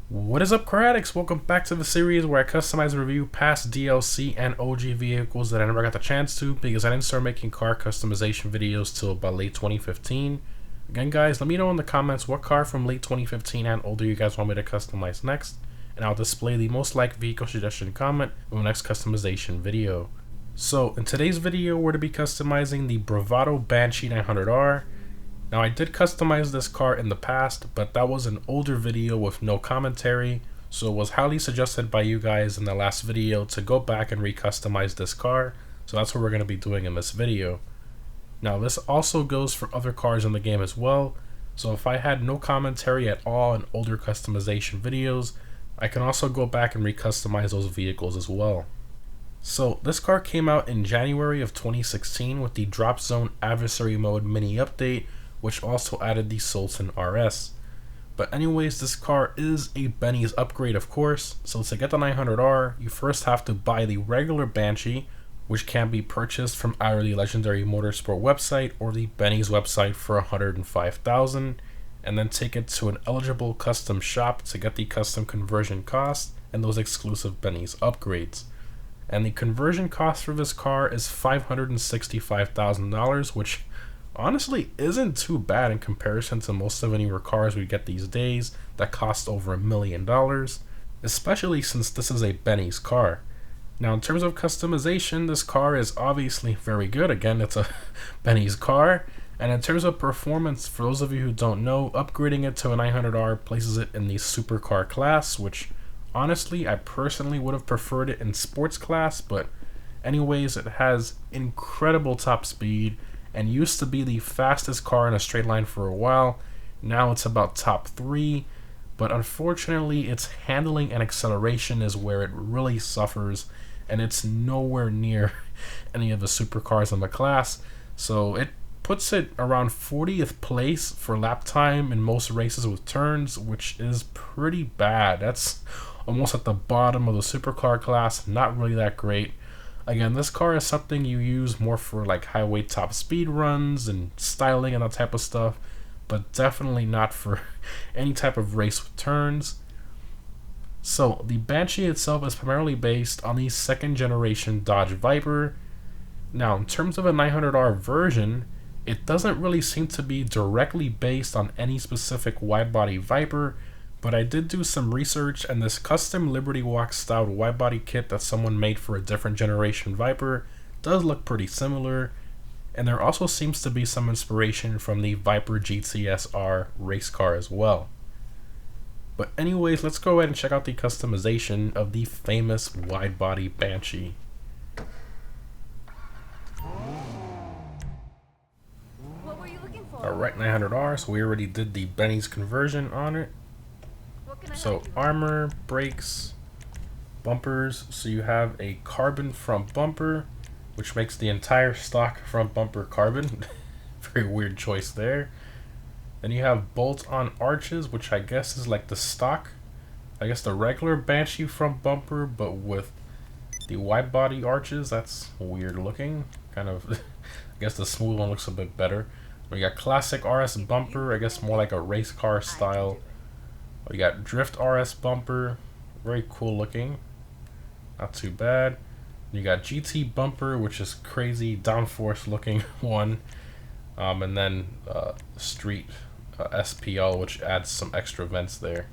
What is up, car addicts? Welcome back to the series where I customize and review past DLC and OG vehicles that I never got the chance to because I didn't start making car customization videos till about late 2015. Again, guys, let me know in the comments what car from late 2015 and older you guys want me to customize next, and I'll display the most liked vehicle suggestion comment in the next customization video. So, in today's video, we're to be customizing the Bravado Banshee 900R. Now, I did customize this car in the past, but that was an older video with no commentary, so it was highly suggested by you guys in the last video to go back and recustomize this car, so that's what we're going to be doing in this video. Now, this also goes for other cars in the game as well, so if I had no commentary at all in older customization videos, I can also go back and recustomize those vehicles as well. So, this car came out in January of 2016 with the Drop Zone Adversary Mode mini update, which also added the Sultan RS. But anyways, this car is a Benny's upgrade, of course, so to get the 900R, you first have to buy the regular Banshee, which can be purchased from either the Legendary Motorsport website or the Benny's website for $105,000, and then take it to an eligible custom shop to get the custom conversion cost and those exclusive Benny's upgrades. And the conversion cost for this car is $565,000, which honestly isn't too bad in comparison to most of the newer cars we get these days that cost over $1 million, especially since this is a Benny's car. Now, in terms of customization, this car is obviously very good. Again, it's a Benny's car. And in terms of performance, for those of you who don't know, upgrading it to a 900R places it in the supercar class, which honestly I personally would have preferred it in sports class, but anyways, it has incredible top speed and used to be the fastest car in a straight line for a while. Now it's about top 3, but unfortunately its handling and acceleration is where it really suffers, and it's nowhere near any of the supercars in the class, so it puts it around 40th place for lap time in most races with turns, which is pretty bad. That's almost at the bottom of the supercar class, not really that great. Again, this car is something you use more for like highway top speed runs and styling and that type of stuff, but definitely not for any type of race with turns. So the Banshee itself is primarily based on the second generation Dodge Viper. Now, in terms of a 900R version, it doesn't really seem to be directly based on any specific wide-body Viper, but I did do some research, and this custom Liberty Walk styled wide body kit that someone made for a different generation Viper does look pretty similar, and there also seems to be some inspiration from the Viper GTS-R race car as well. But anyways, let's go ahead and check out the customization of the famous wide body Banshee. Alright, 900R, so we already did the Benny's conversion on it. So armor, brakes, bumpers, so you have a carbon front bumper, which makes the entire stock front bumper carbon. Very weird choice there. Then you have bolt-on arches, which I guess is like the stock, I guess the regular Banshee front bumper, but with the wide body arches. That's weird looking, kind of. I guess the smooth one looks a bit better. We got classic RS bumper, I guess more like a race car style. We got drift RS bumper, very cool looking, not too bad. You got GT bumper, which is crazy downforce looking one, and then street SPL, which adds some extra vents there.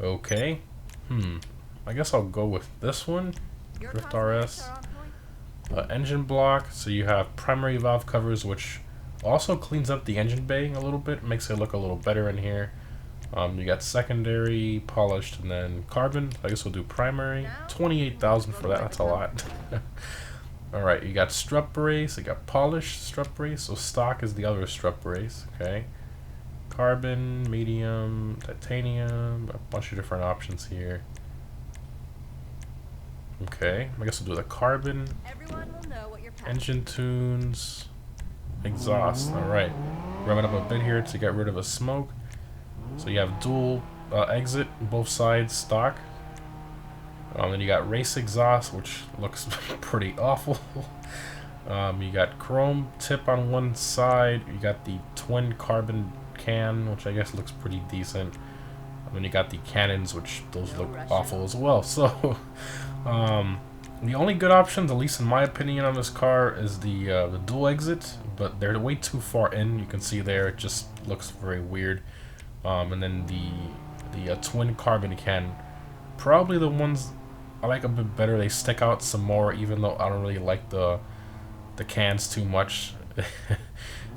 Okay, I guess I'll go with this one, drift RS. Engine block, so you have primary valve covers, which also cleans up the engine bay a little bit, makes it look a little better in here. You got secondary, polished, and then carbon. I guess we'll do primary. 28,000 for that, that's a lot. Alright, you got strut brace, you got polished strut brace, so stock is the other strut brace, okay. Carbon, medium, titanium, a bunch of different options here. Okay, I guess we'll do the carbon. Engine tunes, exhaust, alright. Rub it up a bit here to get rid of the smoke. So you have dual exit, both sides stock. Then you got race exhaust, which looks pretty awful. You got chrome tip on one side. You got the twin carbon can, which I guess looks pretty decent. And then you got the cannons, which those look awful as well. So, the only good options, at least in my opinion, on this car is the dual exit, but they're way too far in. You can see there, it just looks very weird. And then the twin carbon can, probably the ones I like a bit better. They stick out some more, even though I don't really like the cans too much.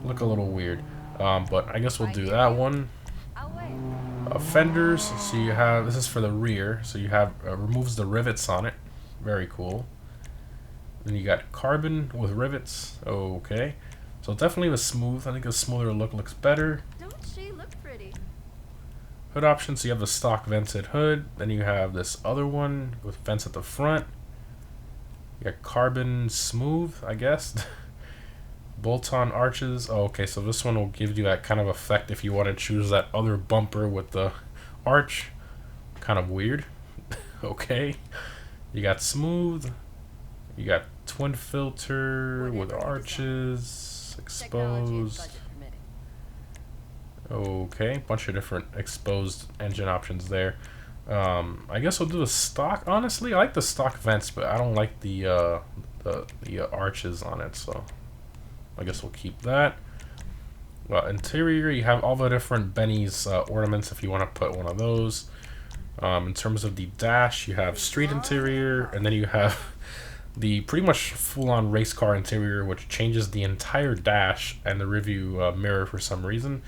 Look a little weird. But I guess we'll do that one. Fenders, so you have, this is for the rear, so you have, removes the rivets on it. Very cool. Then you got carbon with rivets. Okay. So definitely the smooth. I think a smoother look looks better. Don't she look pretty? Hood options, so you have the stock vented hood. Then you have this other one with vents at the front. You got carbon smooth, I guess. Bolt-on arches. Oh, okay, so this one will give you that kind of effect if you want to choose that other bumper with the arch. Kind of weird. Okay. You got smooth. You got twin filter with arches. Exposed. Okay, bunch of different exposed engine options there. I guess we'll do the stock. Honestly, I like the stock vents, but I don't like the arches on it, so I guess we'll keep that. Interior, you have all the different Benny's ornaments if you want to put one of those. In terms of the dash, you have street interior, and then you have the pretty much full-on race car interior, which changes the entire dash and the review mirror for some reason.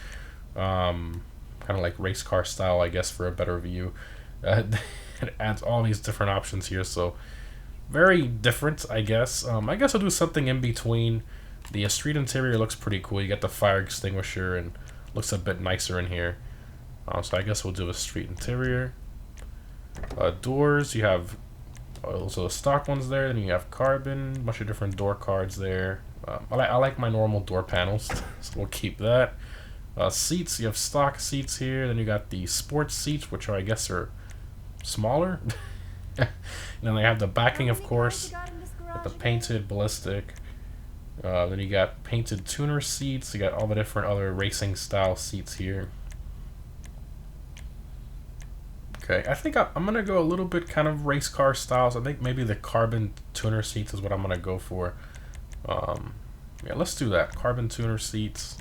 Kind of like race car style, I guess, for a better view. It adds all these different options here, so very different, I guess. I guess I'll do something in between. The street interior looks pretty cool. You get the fire extinguisher and looks a bit nicer in here. So I guess we'll do a street interior. Doors, you have also the stock ones there. Then you have carbon, a bunch of different door cards there. I like my normal door panels, so we'll keep that. Seats, you have stock seats here. Then you got the sports seats, which are, I guess, are smaller. And then they have the backing, of course, with the painted ballistic. Then you got painted tuner seats. You got all the different other racing style seats here. Okay, I think I'm gonna go a little bit kind of race car styles. I think maybe the carbon tuner seats is what I'm gonna go for. Yeah, let's do that. Carbon tuner seats.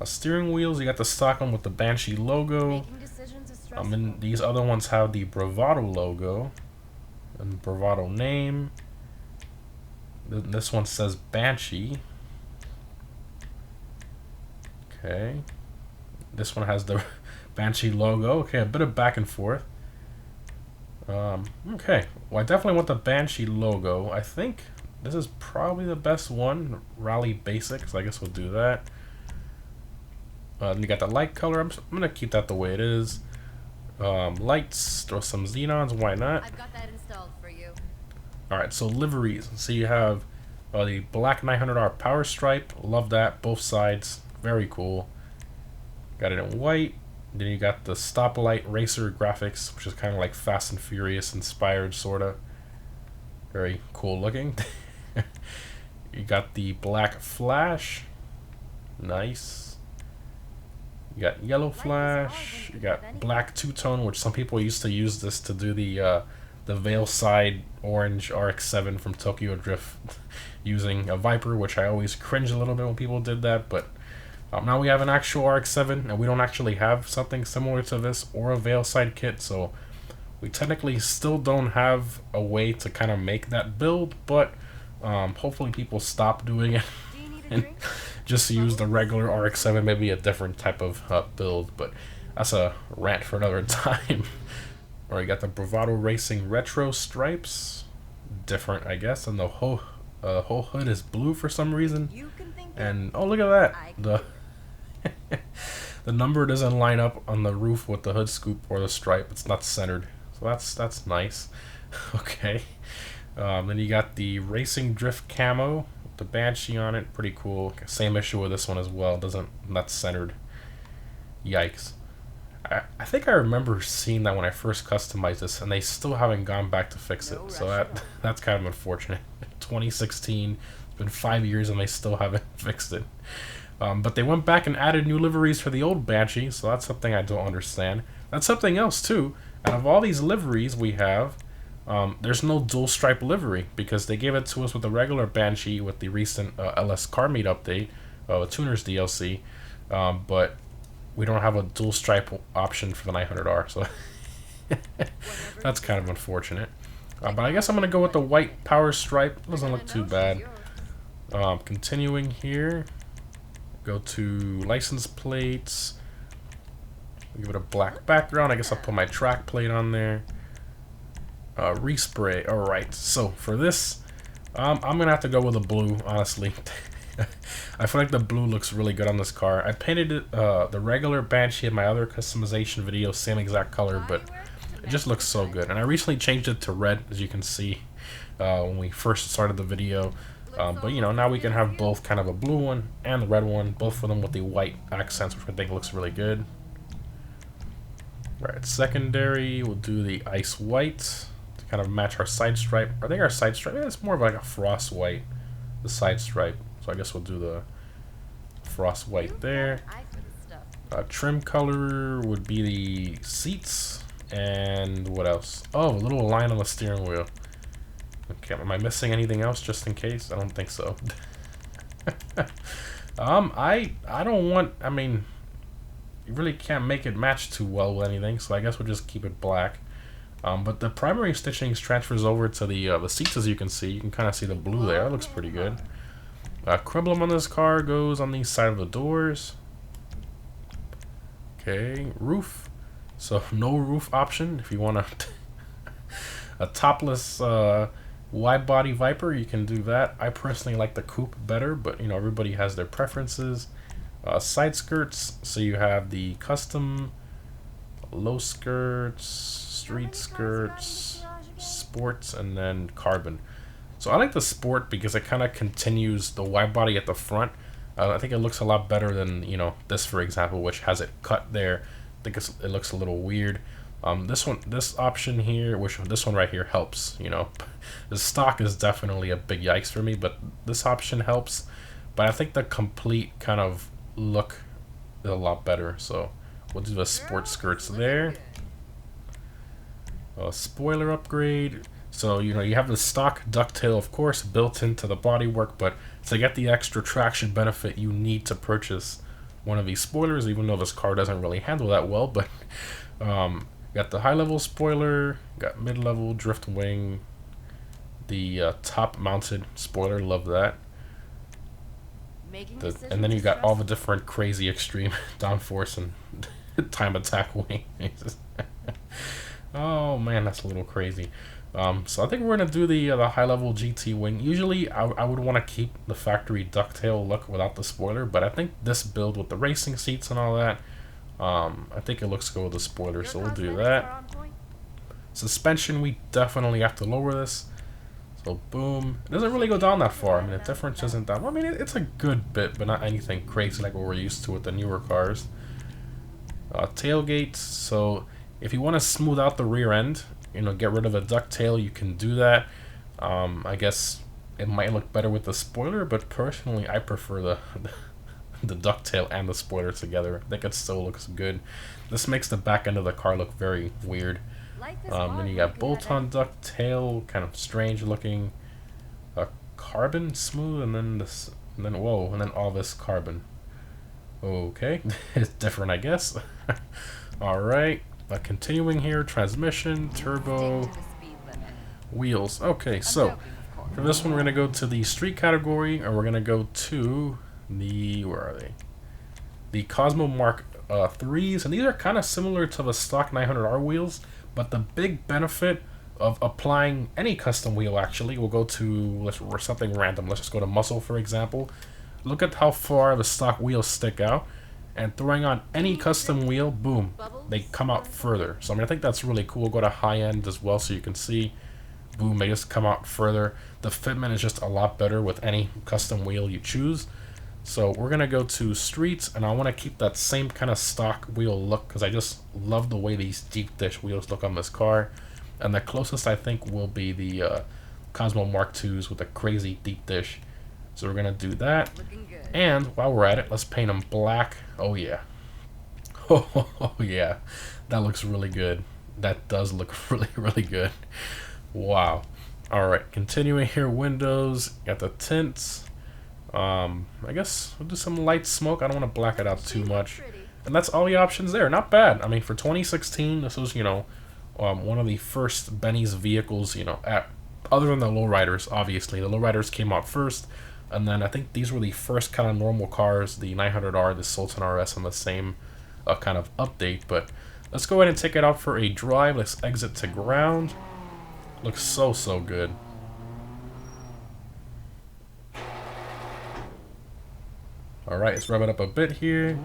Steering wheels, you got the stock one with the Banshee logo. And these other ones have the Bravado logo and Bravado name. This one says Banshee. Okay. This one has the Banshee logo. Okay, a bit of back and forth. Okay. Well, I definitely want the Banshee logo. I think this is probably the best one. Rally Basics. I guess we'll do that. Then you got the light color. I'm gonna keep that the way it is. Lights. Throw some xenons. Why not? I've got that installed for you. Alright, so liveries. So you have the black 900R power stripe. Love that. Both sides. Very cool. Got it in white. Then you got the stoplight racer graphics, which is kind of like Fast and Furious inspired, sort of. Very cool looking. You got the black flash. Nice. You got yellow flash. You got black two-tone, which some people used to use this to do the Veil Side orange RX-7 from Tokyo Drift using a Viper, which I always cringe a little bit when people did that, but now we have an actual RX-7, and we don't actually have something similar to this or a Veil Side kit, so we technically still don't have a way to kind of make that build, but hopefully people stop doing it and just use the regular RX-7, maybe a different type of build, but that's a rant for another time. Or you got the Bravado Racing retro stripes, different, I guess, and the whole hood is blue for some reason. And oh, look at that, the number doesn't line up on the roof with the hood scoop or the stripe. It's not centered, so that's nice. Okay, then you got the Racing Drift camo. The Banshee on it, pretty cool. Same issue with this one as well. Not centered. Yikes. I think I remember seeing that when I first customized this, and they still haven't gone back to fix it. So that's kind of unfortunate. 2016. It's been 5 years and they still haven't fixed it. But they went back and added new liveries for the old Banshee, so that's something I don't understand. That's something else too. Out of all these liveries we have, there's no dual stripe livery because they gave it to us with the regular Banshee with the recent LS Car Meet update, Tuner's DLC, but we don't have a dual stripe option for the 900R, so that's kind of unfortunate. But I guess I'm gonna go with the white power stripe. Doesn't look too bad. Continuing here, go to license plates. Give it a black background. I guess I'll put my track plate on there. Respray. Alright, so for this, I'm gonna have to go with a blue, honestly. I feel like the blue looks really good on this car. I painted it, the regular Banshee in my other customization video, same exact color, but it just looks so good. And I recently changed it to red, as you can see, when we first started the video. But you know, now we can have both kind of a blue one and the red one, both of them with the white accents, which I think looks really good. Right, secondary, we'll do the ice white to kind of match our side stripe. I think our side stripe, it's more of like a frost white, the side stripe. So I guess we'll do the frost white there. Trim color would be the seats, and what else? Oh, a little line on the steering wheel. Okay, am I missing anything else just in case? I don't think so. I don't want, I mean, you really can't make it match too well with anything, so I guess we'll just keep it black. But the primary stitching transfers over to the seats, as you can see. You can kind of see the blue there. That looks pretty good. Crumblum on this car goes on the side of the doors. Okay, roof. So no roof option. If you want a topless wide body Viper, you can do that. I personally like the coupe better, but you know, everybody has their preferences. Side skirts, so you have the custom, low skirts, street skirts, sports, and then carbon. So I like the sport because it kind of continues the wide body at the front. I think it looks a lot better than, you know, this, for example, which has it cut there. I think it looks a little weird. This option here, this one right here helps, you know. The stock is definitely a big yikes for me, but this option helps. But I think the complete kind of look is a lot better, so we'll do the sport skirts there. Spoiler upgrade. So, you know, you have the stock ducktail, of course, built into the bodywork, but to get the extra traction benefit, you need to purchase one of these spoilers, even though this car doesn't really handle that well. But got the high-level spoiler, got mid-level drift wing, the top-mounted spoiler, love that. And then you got all the different crazy extreme downforce and time attack wing. Oh man, that's a little crazy. So I think we're gonna do the high-level GT wing. Usually I would want to keep the factory ducktail look without the spoiler, but I think this build with the racing seats and all that, I think it looks good with the spoiler, so we'll do that. Suspension, we definitely have to lower this. So boom, it doesn't really go down that far. I mean, the difference isn't that. Well, I mean, it's a good bit, but not anything crazy like what we're used to with the newer cars. Tailgate. So if you want to smooth out the rear end, you know, get rid of the ducktail, you can do that. I guess it might look better with the spoiler, but personally, I prefer the ducktail and the spoiler together. I think it still looks good. This makes the back end of the car look very weird. Then you got bolt-on ducktail, kind of strange looking. Carbon smooth, and then this, and then whoa, and then all this carbon. Okay, it's different, I guess. All right, continuing here. Transmission, turbo, wheels. Okay, so for this one, we're gonna go to the street category, or we're gonna go to the where are they? The Cosmo Mark 3s, and these are kind of similar to the stock 900R wheels. But the big benefit of applying any custom wheel, actually, we'll go to something random. Let's just go to muscle, for example. Look at how far the stock wheels stick out, and throwing on any custom wheel, boom, they come out further. So I mean, I think that's really cool. We'll go to high end as well, so you can see, boom, they just come out further. The fitment is just a lot better with any custom wheel you choose. So we're gonna go to streets, and I want to keep that same kind of stock wheel look because I just love the way these deep dish wheels look on this car. And the closest I think will be the Cosmo Mark IIs with a crazy deep dish So we're gonna do that. Looking good. And while we're at it, let's paint them black. Oh yeah. Oh yeah. That looks really good. That does look really, really good. Wow. Alright, continuing here, windows, got the tints. I guess we'll do some light smoke. I don't want to black it out too much. And that's all the options there. Not bad. I mean, for 2016, this was, one of the first Benny's vehicles, other than the lowriders, obviously. The lowriders came out first, and then I think these were the first kind of normal cars, the 900R, the Sultan RS, and the same kind of update. But let's go ahead and take it out for a drive. Let's exit to ground. Looks so, so good. Alright, let's rev it up a bit here.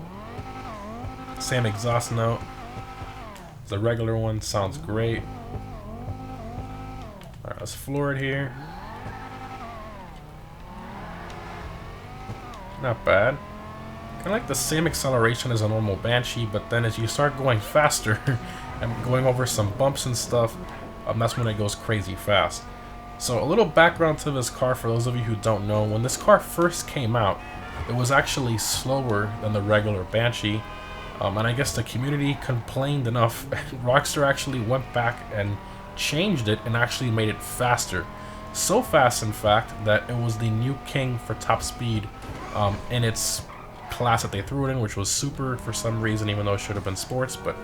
Same exhaust note. The regular one sounds great. Alright, let's floor it here. Not bad. Kind of like the same acceleration as a normal Banshee, but then as you start going faster and going over some bumps and stuff, that's when it goes crazy fast. So a little background to this car for those of you who don't know. When this car first came out, it was actually slower than the regular Banshee. And I guess the community complained enough, Rockstar actually went back and changed it and actually made it faster. So fast, in fact, that it was the new king for top speed in its class that they threw it in, which was super for some reason, even though it should have been sports. But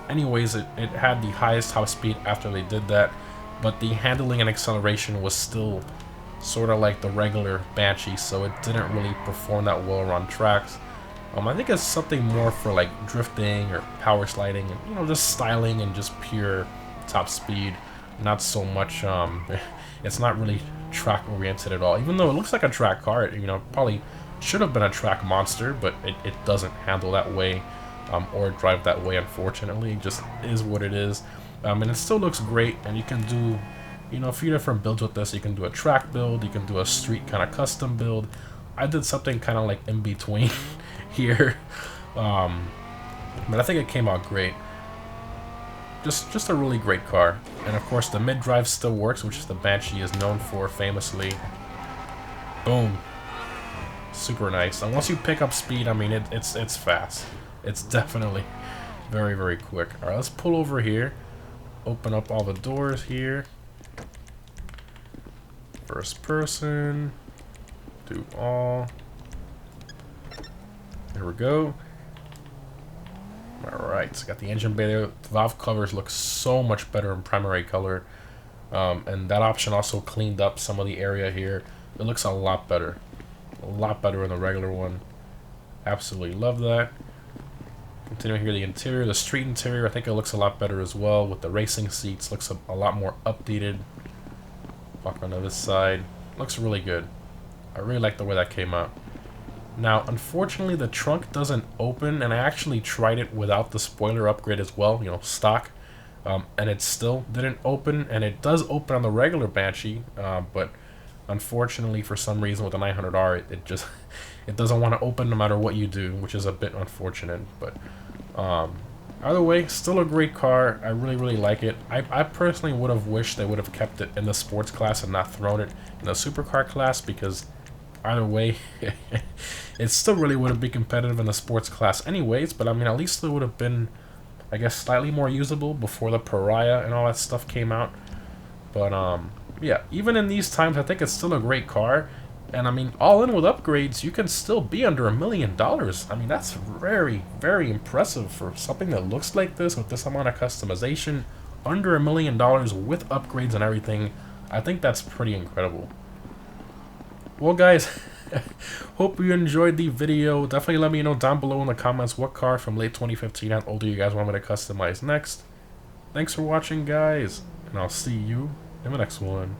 anyways, it had the highest top speed after they did that. But the handling and acceleration was still sort of like the regular Banshee, so it didn't really perform that well around tracks. I think it's something more for like drifting or power sliding and just styling and just pure top speed. Not so much it's not really track oriented at all, even though it looks like a track car. It probably should have been a track monster, but it doesn't handle that way or drive that way, unfortunately. It just is what it is. And it still looks great, and you can do a few different builds with this. You can do a track build, you can do a street kind of custom build. I did something kind of like in between here, but I think it came out great. Just a really great car. And of course the mid-drive still works, which is the Banshee is known for famously. Boom. Super nice. And once you pick up speed, I mean it's fast. It's definitely very, very quick. Alright, let's pull over here. Open up all the doors here. First person. Do all. There we go. Alright, so got the engine bay there. The valve covers look so much better in primary color. And that option also cleaned up some of the area here. It looks a lot better. A lot better in the regular one. Absolutely love that. Continuing here, the interior, the street interior, I think it looks a lot better as well with the racing seats. Looks a lot more updated. Walk onto this side. Looks really good. I really like the way that came out. Now, unfortunately, the trunk doesn't open, and I actually tried it without the spoiler upgrade as well, stock, and it still didn't open, and it does open on the regular Banshee, but unfortunately, for some reason with the 900R, it doesn't want to open no matter what you do, which is a bit unfortunate. But either way, still a great car. I really, really like it. I personally would have wished they would have kept it in the sports class and not thrown it in the supercar class, because either way, it still really wouldn't be competitive in the sports class anyways. But I mean, at least it would have been, I guess, slightly more usable before the Pariah and all that stuff came out. But yeah, even in these times, I think it's still a great car. And I mean, all in with upgrades, you can still be under $1 million. I mean, that's very, very impressive for something that looks like this with this amount of customization. Under $1 million with upgrades and everything. I think that's pretty incredible. Well, guys, hope you enjoyed the video. Definitely let me know down below in the comments what car from late 2015 and older you guys want me to customize next. Thanks for watching, guys, and I'll see you in the next one.